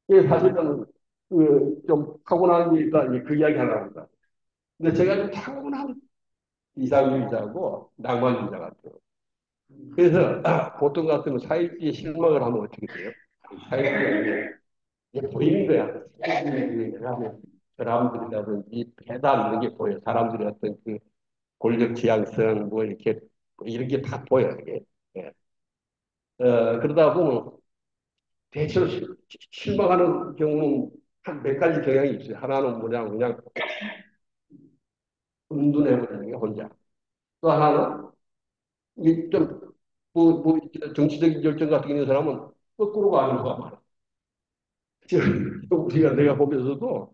이게 사실은 좀 타고난 게 있다, 그 이야기 하나 합니다. 근데 제가 좀 타고난 이상주의자고 낭만주의자 같아요. 그래서 보통 같으면 사회주의에 실망을 하면 어떻게 돼요? 사회주의가 이게 보이는 거야. 사회주의하면 사람들이라든지 배단 이런 게 보여. 사람들의 어떤 그 권력 지향성 뭐 이렇게 이런 게 다 보여. 이게. 예. 그러다 보면 대체로 실망하는 경우는 한 몇 가지 경향이 있어요. 하나는 뭐냐, 그냥 은둔해버리는 게 혼자. 또 하나는 이게 좀, 정치적인 결정 같은 게 있는 사람은 거꾸로 가는 거가 많아. 지금 우리가 내가 보면서도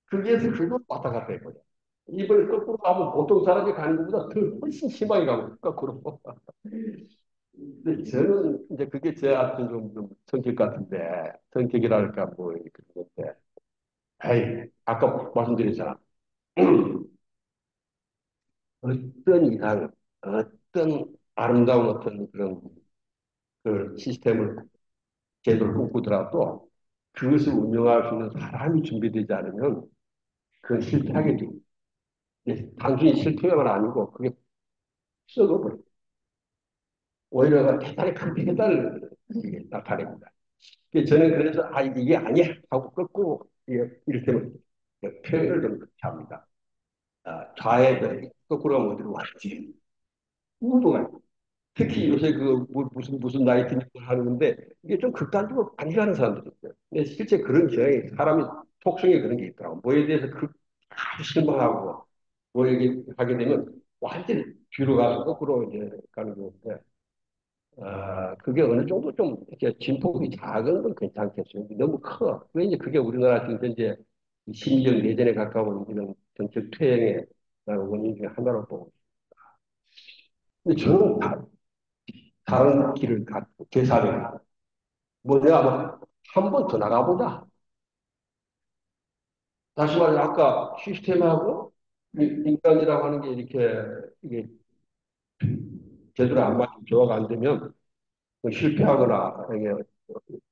그게 그걸 왔다 갔다 해버려. 이번에 거꾸로 가면 보통 사람이 가는 것보다 더 훨씬 심하게 가고, 거꾸로. 근데 저는 이제 그게 제 어떤 좀 성격 같은데, 성격이랄까, 뭐, 그런 건데. 에이, 아까 말씀드렸잖아. 어떤 이상, 어떤 아름다운 어떤 그런 그 시스템을, 제도를 꿈꾸더라도 그것을 운영할 수 있는 사람이 준비되지 않으면 그건 실패하게 돼. 단순히 실패만 아니고 그게 썩어버려. 오히려 대단히 큰 배달을 나타냅니다. 저는 그래서 아 이게 아니야 하고 끊고 이를테면 표현을 좀 그렇게 합니다. 좌에서 거꾸로 가면 어디로 왔지? 우도가 특히 요새 무슨 나이트닝 하는데 이게 좀 극단적으로 많이 가는 사람들이 있어요. 근데 실제 그런 경향이 사람이 속성에 그런 게 있더라고. 뭐에 대해서 아주 실망하고 뭐 얘기 하게 되면 완전히 뒤로 가서 거꾸로 이제 가는 건데 그게 어느 정도 좀 이렇게 진폭이 작은 건 괜찮겠어요. 너무 커. 왜 이제 그게 우리나라 지금 현재 심리적 내전에 가까운 이런 정책 퇴행의 원인 중에 하나로 보고. 근데 저는 다른 길을 갖고 계산을 뭐냐 한 번 더 나가보자. 다시 말해 아까 시스템하고 인간이라고 하는 게 이렇게 이게 제대로 안 맞고 조화가 안 되면 뭐 실패하거나 이게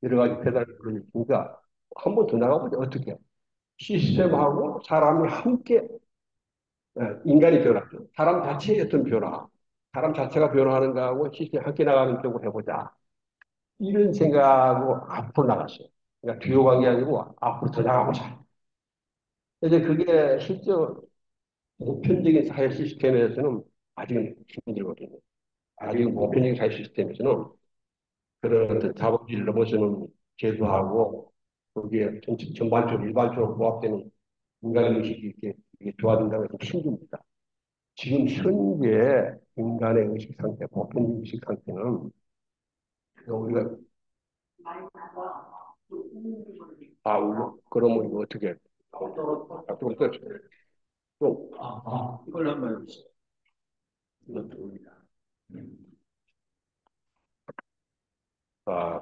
여러 가지 배달을 그러니까 한 번 더 나가보자. 어떻게? 시스템하고 사람이 함께 인간이 변화죠. 사람 자체의 어떤 변화, 사람 자체가 변화하는 거하고 시스템이 함께 나가는 쪽으로 해보자. 이런 생각으로 앞으로 나갔어요. 그러니까 뒤로 간 게 아니고 앞으로 더 나가보자. 이제 그게 실제 보편적인 사회 시스템에서는 아직은 힘들거든요. 아직 보편적인 사회 시스템에서는 그런 어떤 자본주의를 넘어서는 제도하고 거기에 전반적으로 일반적으로 부합되는 인간 의식이 이렇게 좋아진다고 해서 힘듭니다. 지금 현재 인간의 의식 상태, 보편 의식 상태는 우리가 그러면 이거 어떻게 또 이걸 한번 이것도 옵니다. 아,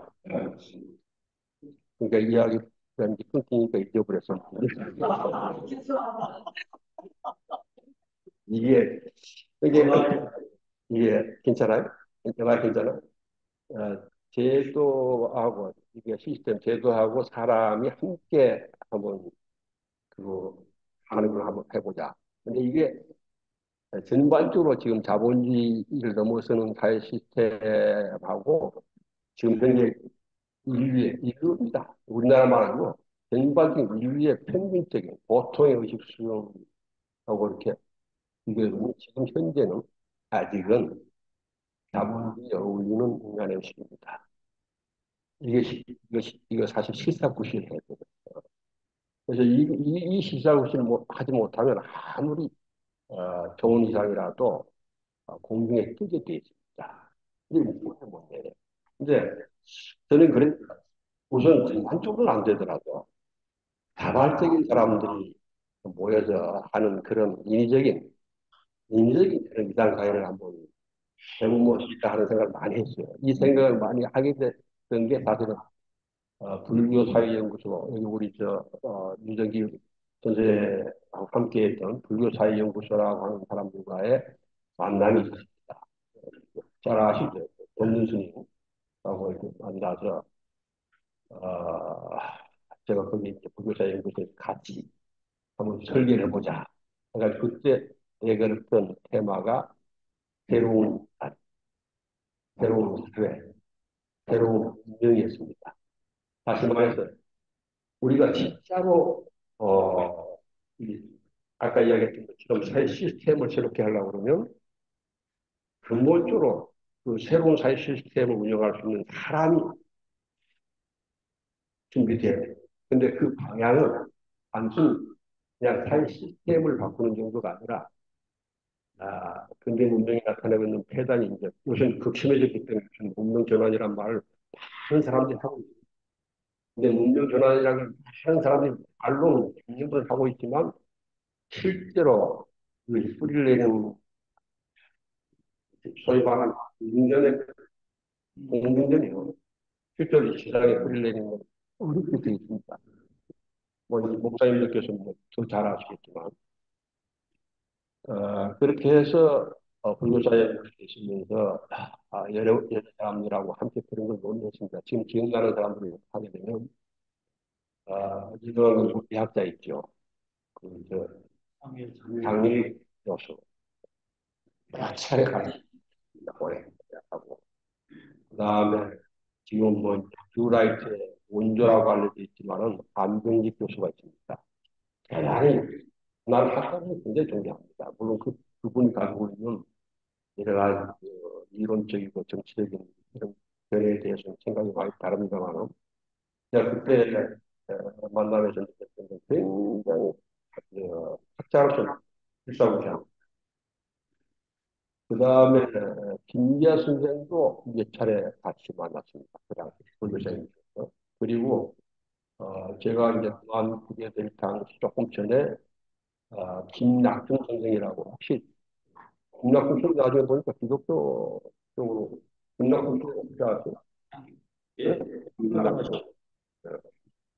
그러니까 이야기 끊기니까 잊어버렸어. 이게 이게 이게 괜찮아요? 괜찮아? 제도하고 이게 시스템 제도하고 사람이 함께 한번 그거 하는 걸 한번 해보자. 근데 이게 전반적으로 지금 자본주의를 넘어서는 사회 시스템하고 지금 현재 인류입니다. 우리나라만 아니고 전반적인 인류의 평균적인 보통의 의식 수준하고 이렇게 비교해보면 지금 현재는 아직은 자본주의에 어울리는 인간의 의식입니다. 이거 사실 실사구실해야 돼요. 그래서 이 실사구실을 하지 못하면 아무리 좋은 이상이라도 공중에 뜨게 돼 있습니다. 이게 못 내요. 근데 저는 그래 우선 전반적으로는 안 되더라도 자발적인 사람들이 모여서 하는 그런 인위적인 그런 이상 가해를 한번 해볼 수 있다 하는 생각을 많이 했어요. 이 생각을 많이 하게 됐던 게 사실은 불교사회연구소 여기 우리 유정기 선생하고 함께했던 불교사회연구소라고 하는 사람들과의 만남이 있었습니다. 잘 아시죠? 법륜 스님하고 이렇게 만나서 어, 제가 거기 이제 불교사 연구소에 같이 한번 설계를 해보자. 그러니까 그때 내걸었던 테마가 새로운, 새로운 사회, 새로운 운명이었습니다. 다시 말해서 우리가 진짜로 이 아까 이야기했던 것처럼 사회 시스템을 새롭게 하려고 그러면 근본적으로 그 새로운 사회 시스템을 운영할 수 있는 사람이 준비돼야 돼요. 근데 그 방향은 단순 그냥 사회 시스템을 바꾸는 정도가 아니라 근대 문명이 나타내고 있는 폐단이 이제 요즘 극심해졌기 때문에 무슨 문명 전환이란 말을 많은 사람들이 하고 있어요. 근데 문명 전환이라는 많은 사람들이 말로는 인정을 하고 있지만 실제로 그 뿌리를 내는 소위 말하는 공정의 공정전이요. 실제로 이 세상에 뿌리를 내리는 건 어렵게 되어 있습니다. 뭐, 이 목사님들께서 뭐더 잘 아시겠지만, 그렇게 해서, 불교사에 계시면서, 여러 사람들하고 함께 그런 걸 논의했습니다. 지금 기억나는 사람들을 하게 되면, 유명한 물리학자 있죠. 그, 장일 교수. 여러 차례 같이 오래 하고, 그 다음에 지금 뭐, 듀라이트의 원조라고 알려져 있지만은, 안병직 교수가 있습니다. 대단히 난 학자를 굉장히 존경합니다. 물론 그분이 가지고 있는 여러 가지 이론적이고 정치적인 그런 견해에 대해서는 생각이 많이 다릅니다만은 제가 그때 만남에서 느꼈던 건 굉장히 학자로서 일사후장. 그 다음에 김기아 선생도 몇 차례 같이 만났습니다. 그 당시 불교사님께서. 그리고 제가 이제 그만두게 될 당시 조금 전에 김낙준 선생이라고 혹시 김낙준 선생 나중에 보니까 기독교 쪽으로 김낙준 선생 혹시 아세요? 예, 김낙준.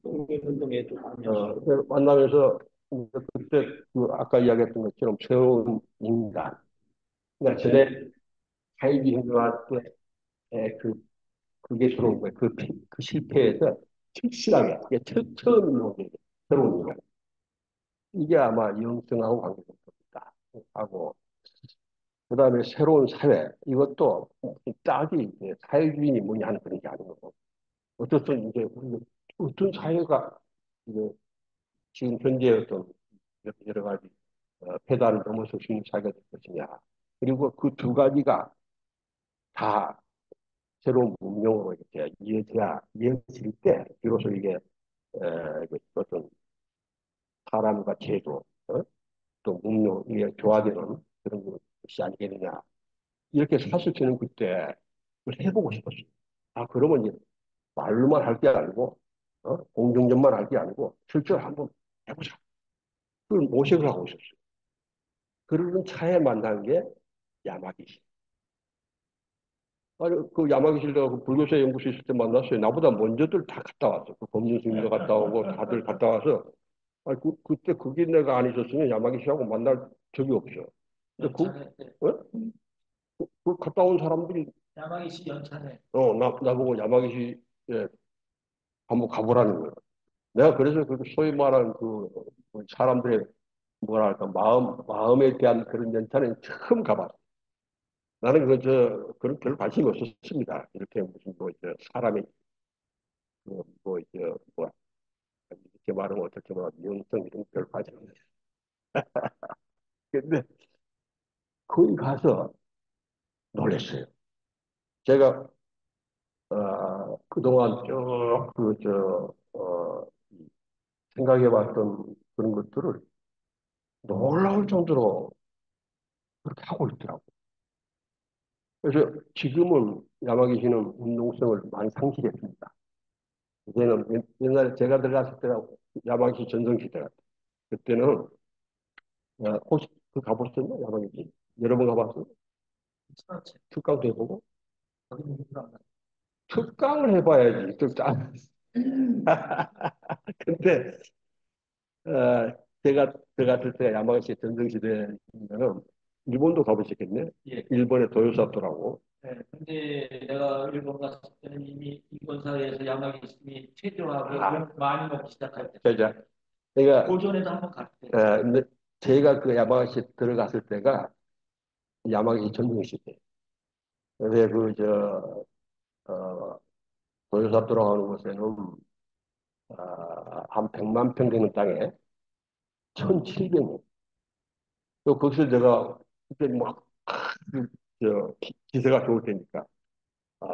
운동에도 하면서 만나면서 그때 그 아까 이야기했던 것처럼 새로운 인간. 그러니까 전에 하이비 행동할 때 그게 들어온 거예요. 그 실패에서 확실하게 이게 처음 있는 게 새로운 인간. 이게 아마 영성하고 관계될 겁니다. 하고 그다음에 새로운 사회 이것도 딱이 이제 사회주의니 뭐냐 하는 그런 게 아니고 어떻든 이제 우리 어떤 사회가 이제 지금 현재 어떤 여러 가지 페달을 넘어설 수 있는 사회가 될 것이냐 그리고 그 두 가지가 다 새로운 문명으로 이렇게 이어질 때 비로소 이게 어떤 사람과 제도 또 문명 이게 조화되는 그런 것이 아니겠느냐 이렇게 사실 저는 그때 그걸 해보고 싶었어요. 그러면 이제 말로만 할 게 아니고, 공정전만 할 게 아니고, 실제로 한번 해보자. 그걸 모색을 하고 있었어요. 그러는 차에 만난 게 야마기시. 아니, 그 야마기시가 그 불교사 연구소 있을 때 만났어요. 나보다 먼저들 다 갔다 왔어. 그 법륜스님도 갔다 오고, 다들 갔다 와서, 그때 거기 내가 안 있었으면 야마기시하고 만날 적이 없어. 근데 연찬회 때 그 갔다 온 사람들이, 야마기시 연찬회 나보고 야마기시에 한번 가보라는 거예요. 내가 그래서 그 소위 말하는 그 사람들의 뭐랄까 마음에 대한 그런 연차는 처음 가봤어. 나는 그런 별 관심이 없었습니다. 이렇게 무슨 사람의 뭐 이렇게 말하면 어떻게 말하면 명성 이런 별 관심 없어요. 근데 거기 가서 놀랐어요. 제가 그동안 생각해봤던 그런 것들을 놀라울 정도로 그렇게 하고 있더라고요. 그래서 지금은 야마기시는 운동성을 많이 상실했습니다. 이제는 옛날에 제가 들어갔을 때가 야마기시 전성시대 같아요. 그때는 혹시 그 가보셨나 야마기시? 여러 번 가봤어요? 스타츠 특강도 해보고 거기는 누구랑 특강을 해봐야지. 특강. 근데 제가 들어갔을 때 야마기시 전성시대는 일본도 가보셨겠네. 예. 일본의 도요사토라고. 네. 근데 내가 일본 갔을 때는 이미 일본 사회에서 야마기님이 퇴조하고 아, 욕 많이 먹기 시작할 때. 그죠. 그러니까, 고전에도 한번 갔대. 근데 제가 그 야마가시 들어갔을 때가 야마가시 전쟁 시대. 근데 도요사토라고 하는 곳에는, 한 100만 평 되는 땅에 1,700명. 또 거기서 내가 그때 막, 기세가 좋을 테니까,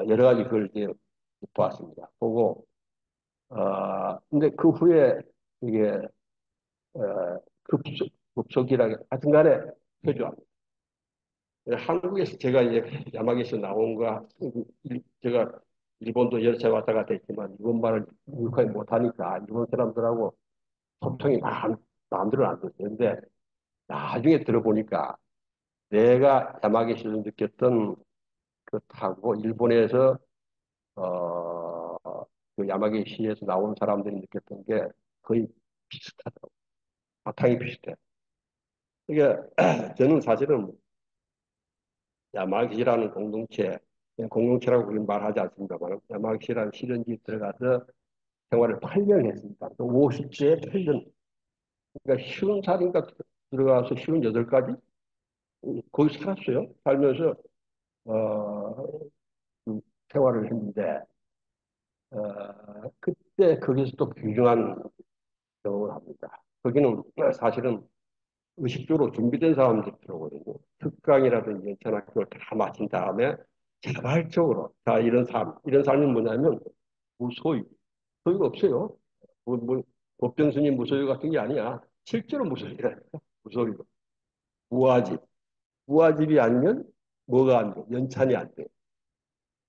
여러 가지 그걸 이제 보았습니다. 보고, 근데 그 후에 이게, 급속이라게 하여튼간에 해줘합니다. 한국에서 제가 이제 야마기에서 나온 거, 제가 일본도 여러 차례 왔다 갔다 했지만, 일본말을 유쾌하게 못하니까 일본 사람들하고 소통이 마음대로 안 됐어요. 근데 나중에 들어보니까 내가 야마기에서 느꼈던 그 타고 일본에서 어, 그 야마기시에서 나온 사람들이 느꼈던 게 거의 비슷하더라고요. 바탕이 비슷해. 이게 저는 사실은 야마기시라는 공동체, 그냥 공동체라고 우리는 말하지 않습니다만 야마기시라는 실현지에 들어가서 생활을 8년 했습니다. 50주에 8년. 그러니까 50살인가 들어가서 58까지 거기 살았어요. 살면서 어, 그 생활을 했는데 그때 거기서 또 귀중한 경험을 합니다. 거기는 사실은 의식적으로 준비된 사람들이 들어오거든요. 특강이라든지 연천학교를 다 마친 다음에 자발적으로, 자, 이런 삶이 뭐냐면, 무소유. 소유가 없어요. 뭐, 법정 스님 무소유 같은 게 아니야. 실제로 무소유라니까. 무소유. 무아집. 무아집이 아니면 뭐가 안 돼? 연찬이 안 돼.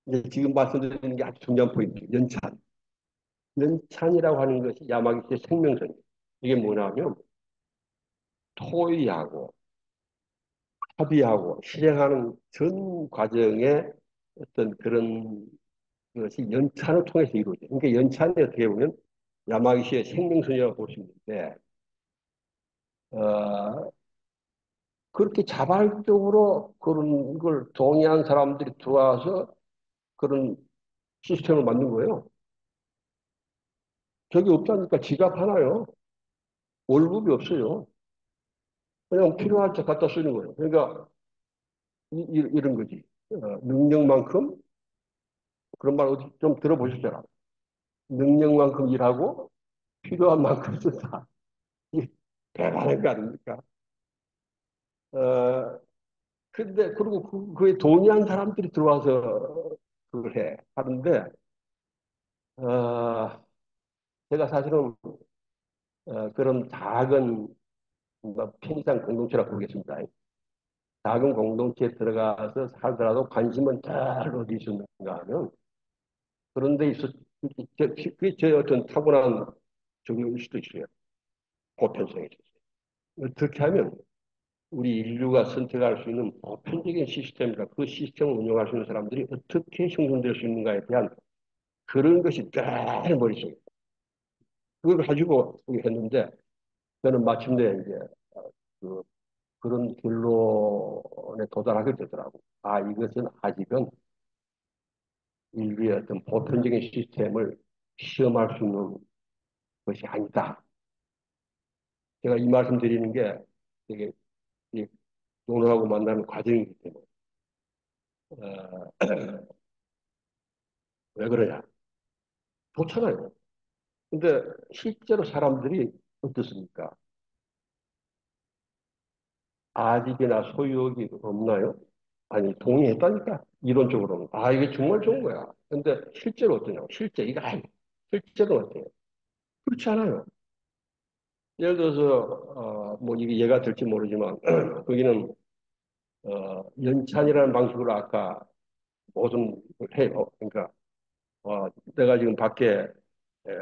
이제 지금 말씀드리는 게 아주 중요한 포인트. 연찬. 연찬이라고 하는 것이 야마기시의 생명선이에요. 이게 뭐냐면, 토의하고 합의하고 실행하는 전 과정에 어떤 그런 것이 연찬을 통해서 이루어져요. 그러니까 연찬이 어떻게 보면 야마기시의 생명선이라고 볼 수 있는데, 어, 그렇게 자발적으로 그런 걸 동의한 사람들이 들어와서 그런 시스템을 만든 거예요. 저기 없다니까 지갑 하나요. 월급이 없어요. 그냥 필요할 때 갖다 쓰는 거예요. 그러니까 런 거지. 능력만큼 그런 말 어디 좀 들어보셨잖아. 능력만큼 일하고 필요한 만큼 쓴다. 이게 대단한 거 아닙니까? 어, 근데, 그리고 그에 동의한 사람들이 들어와서 그걸 하는데, 어, 제가 사실은, 그런 작은, 뭐 편의상 공동체라고 부르겠습니다. 작은 공동체에 들어가서 살더라도 관심은 잘 어디 있었는가 하면, 그런 데 있어, 그게 제 어떤 타고난 적용일 수도 있어요. 보편성이 있어요. 어떻게 하면, 우리 인류가 선택할 수 있는 보편적인 시스템이라 그 시스템을 운영할 수 있는 사람들이 어떻게 형성될 수 있는가에 대한 그런 것이 늘 머릿속에 그걸 가지고 했는데 저는 마침내 이제 그, 그런 결론에 도달하게 되더라고. 아, 이것은 아직은 인류의 어떤 보편적인 시스템을 시험할 수 있는 것이 아니다. 제가 이 말씀 드리는 게 되게 이 논어하고 만나는 과정이기 때문에 어, 왜 그러냐? 좋잖아요. 근데 실제로 사람들이 어떻습니까? 아직이나 소유욕이 없나요? 아니, 동의했다니까. 이론적으로는. 아, 이게 정말 좋은 거야. 근데 실제로 어떠냐고. 실제, 이거 아니, 실제로 어때요? 그렇지 않아요. 예를 들어서, 뭐, 이게 예가 될지 모르지만, 거기는, 연찬이라는 방식으로 아까 모든 걸 해요. 그러니까, 내가 지금 밖에 에,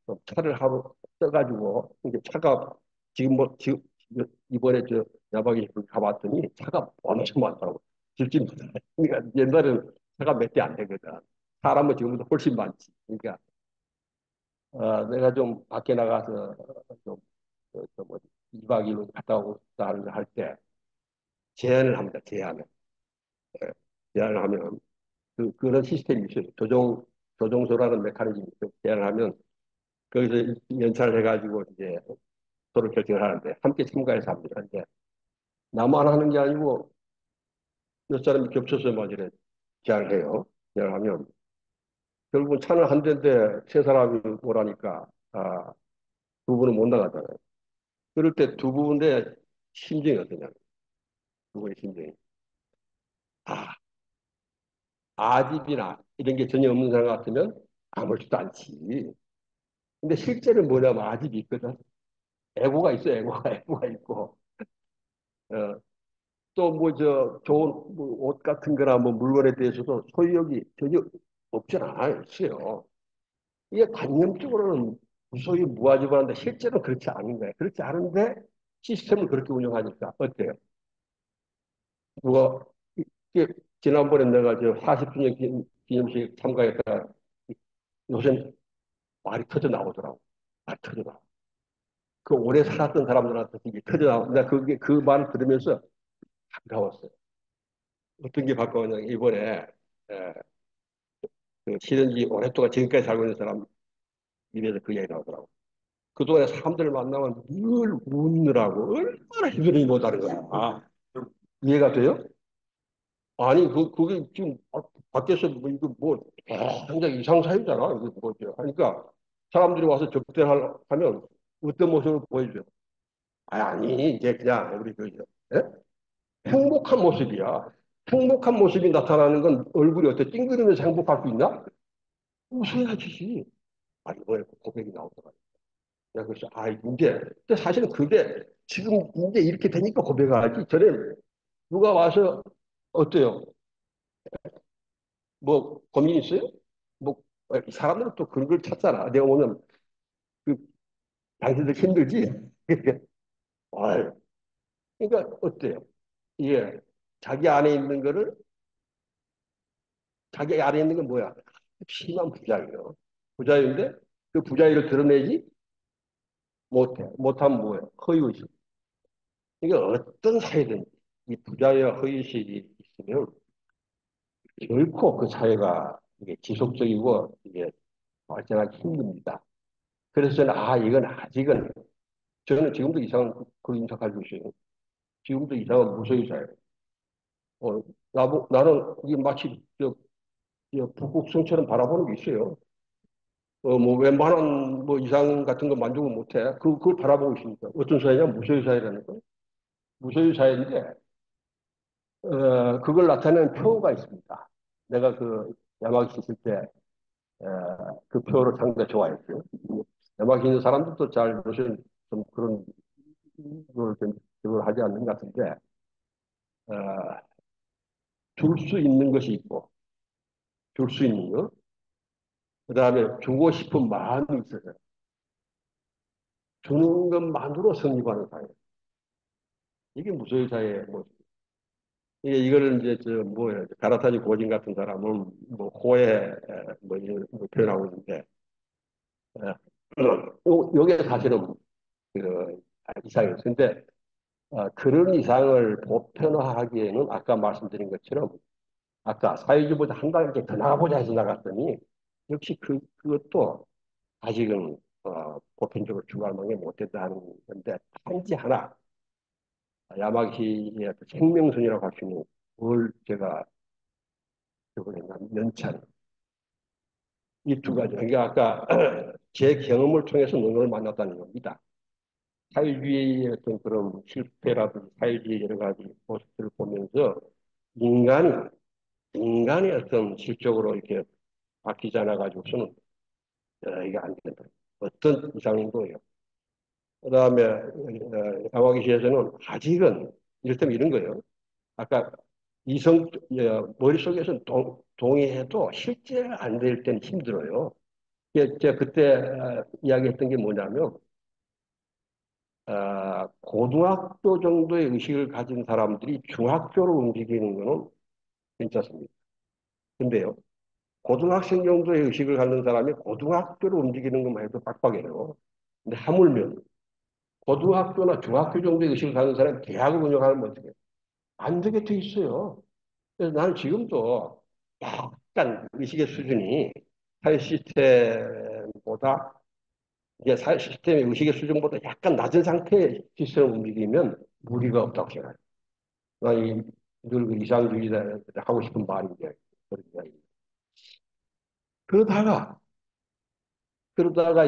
좀 차를 하루 써가지고 이게 차가 지금 이번에 저 야박이 가봤더니 차가 엄청 많다고 집집 그러니까 옛날에는 차가 몇 대 안 되거든. 사람은 지금보다 훨씬 많지. 그러니까 내가 좀 밖에 나가서 좀 뭐 2박 2일 갔다 오고 싶다 할 때 제한을 합니다. 제한을. 예, 제한을 하면 그런 시스템이 있어요. 조종소라는 메커니즘이 있어요. 제한을 하면 거기서 연차를 해가지고 이제 서로 결정을 하는데 함께 참가해서 합니다. 이제 나만 하는 게 아니고 몇 사람이 겹쳐서 막 이래 제안을 해요. 제안을 하면 결국은 차는 한 대인데 세 사람이 오라니까 두 분은 못 나가잖아요. 그럴 때 두 분의 심정이 어떠냐? 두 분의 심정이. 아, 아집이나 이런 게 전혀 없는 사람 같으면 아무렇지도 않지. 근데 실제는 뭐냐면 아집이 있거든. 애고가 있어, 애고가, 애고가 있고. 어, 또 뭐 좋은 뭐옷 같은 거나 뭐 물건에 대해서도 소유욕이 전혀 없잖아. 있어요. 이게 관념적으로는 무소유 무아지분한데 실제로 그렇지 않은 거예요. 그렇지 않은데 시스템을 그렇게 운영하니까 어때요? 누가 이게 지난번에 내가 40주년 기념식 참가했다가 요새 말이 터져 나오더라고. 말이 터져 나와. 그 오래 살았던 사람들한테 이게 터져 나와. 내가 그 말을 들으면서 반가웠어요. 어떤 게 반가웠냐면 이번에 에, 그 실현지 오랫동안 지금까지 살고 있는 사람 입에서 그 얘기 나오더라고. 그동안에 사람들을 만나면 늘 웃느라고 얼마나 힘들이 못하는 거야. 이해가 돼요? 아니, 그게 지금 밖에서 뭐, 이거 뭐, 굉장히 이상사유잖아. 이거 뭐죠. 그러니까 사람들이 와서 접대하면 어떤 모습을 보여줘요. 아니, 이제 그냥 우리 예? 행복한 모습이야. 행복한 모습이 나타나는 건 얼굴이 어때? 찡그리면서 행복할 수 있나? 웃어야지. 이번에 고백이 나오더라. 내가 그래서, 근데 사실은 그게 지금 이제 이렇게 되니까 고백을 하지. 전에 누가 와서 어때요? 뭐 고민 있어요? 뭐 사람들은 또 그런 걸 찾잖아. 내가 오면 그 당신들 힘들지? 아유, 그러니까 어때요? 이게 자기 안에 있는 거를 자기 안에 있는 건 뭐야? 심한 부자예요. 부자인데 그 부자를 드러내지 못해. 못하면 뭐예요? 허위의식. 이게 어떤 사회든 이 부자와 허위의식이 있으면 결코 그 사회가 이게 지속적이고 이게 발전하기 힘듭니다. 그래서 저는 이건 아직은 저는 지금도 이상한 그 인사 가지고 있어요. 지금도 이상한 무소유자예요. 나는 이게 마치 북극성처럼 바라보는 게 있어요. 뭐 웬만한 뭐 이상 같은 거 만족은 못해. 그걸 바라보고 있으니까. 어떤 사회냐? 무소유사회라는 거. 무소유사회인데, 그걸 나타내는 표가 있습니다. 내가 그 야마기 있을 때, 그 표를 상당히 좋아했어요. 야마기 있는 사람들도 잘 요즘 좀 그런 걸 좀, 그걸 하지 않는 것 같은데, 어, 줄 수 있는 것이 있고, 줄 수 있는 거. 그 다음에 주고 싶은 마음이 있어요. 주는 것만으로 성립하는 사회. 이게 무소유 사회의 뭐, 이거를 이제 뭐예요. 가라타지 고진 같은 사람은 뭐 호에 뭐 이런 뭐 표현하고 있는데, 요게 사실은 이상이에요. 근데 그런 이상을 보편화하기에는 아까 말씀드린 것처럼 아까 사회주의보다 한 단계 더 나가보자 해서 나갔더니 역시 그것도 아직은 보편적으로 추가하는 못했다는 건데 단지 하나 야마기의 생명선이라고 할 수 있는 걸 제가 이번에 연찬 이 두 가지 그러니까 아까 제 경험을 통해서 논어를 만났다는 겁니다. 사회주의의 어떤 그런 실패라든지 사회주의 여러 가지 모습들을 보면서 인간이 인간의 어떤 실적으로 이렇게 바뀌지 않아 가지고서는 이게 안 된다. 어떤 이상도예요. 그다음에 양화기시에서는 아직은 이를테면 이런 거예요. 아까 머릿속에서는 동의해도 실제 안 될 땐 힘들어요. 제가 그때 이야기했던 게 뭐냐면 고등학교 정도의 의식을 가진 사람들이 중학교로 움직이는 거는 괜찮습니다. 근데요, 고등학생 정도의 의식을 갖는 사람이 고등학교로 움직이는 것만 해도 빡빡해요. 근데 하물며 고등학교나 중학교 정도의 의식을 가진 사람이 대학을 운영하면 어떻게 해요? 안 되게 돼 있어요. 그래서 나는 지금도 약간 의식의 수준이 사회 시스템보다 이제 사회 시스템의 의식의 수준보다 약간 낮은 상태의 시스템을 움직이면 무리가 없다고 생각해요. 나는 늘 이상주의자 하고 싶은 말인데 그런 이야기. 그러다가 그러다가